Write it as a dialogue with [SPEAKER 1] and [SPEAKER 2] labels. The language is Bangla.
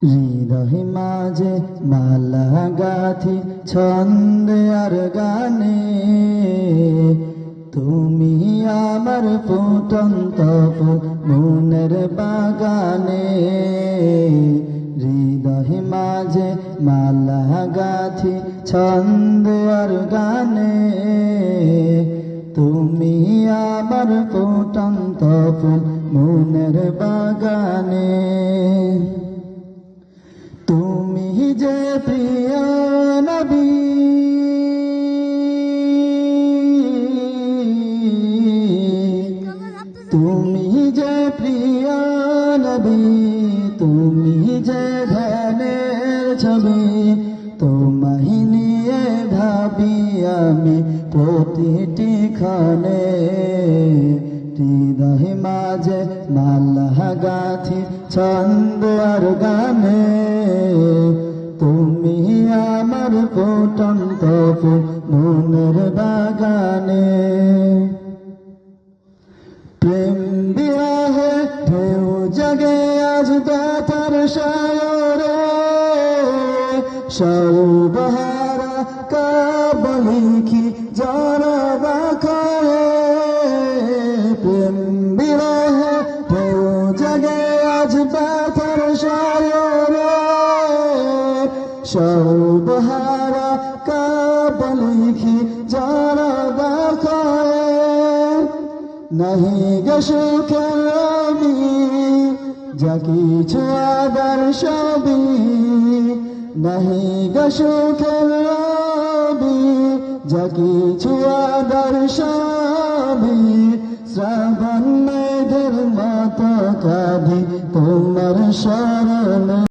[SPEAKER 1] হৃদয় মাঝে মালা গাথি ছন্দে আর গানে, তুমি আমার ফুটন্ত ফুল মনের বাগানে। হৃদয় মাঝে মালা গাথি ছন্দে আর গানে, তুমি আমার ফুটন্ত ফুল মনের বাগানে। তুমি যে প্রিয় নবী, তুমি যে প্রিয় নবী, তুমি যে ধ্যানের ছবি, তোমায় নিয়ে ভাবি আমি প্রতিটি ক্ষণে। হৃদয় মাঝে মালা গাথি ছন্দ আর গানে, তুমি আমার ফুটন্ত ফুল মনের বাগানে। প্রেম বিরহে ঢেউ জাগে আজ ব্যথার সায়রে, সর্বহারা কাবলিখি যারা রাখায়। প্রেম বিরহে ঢেউ জাগে আজ ব্যথার সায়রে, সর্বহারা কাবলিখি যারা রাখায়। নাহি গে সুখের রবি, যা কিছু আবার সবই, নাহি গে সুখের রবি, যা কিছু আবার সবই। শ্রাবণ মেঘের মতো কাঁদি তোমার শরণে।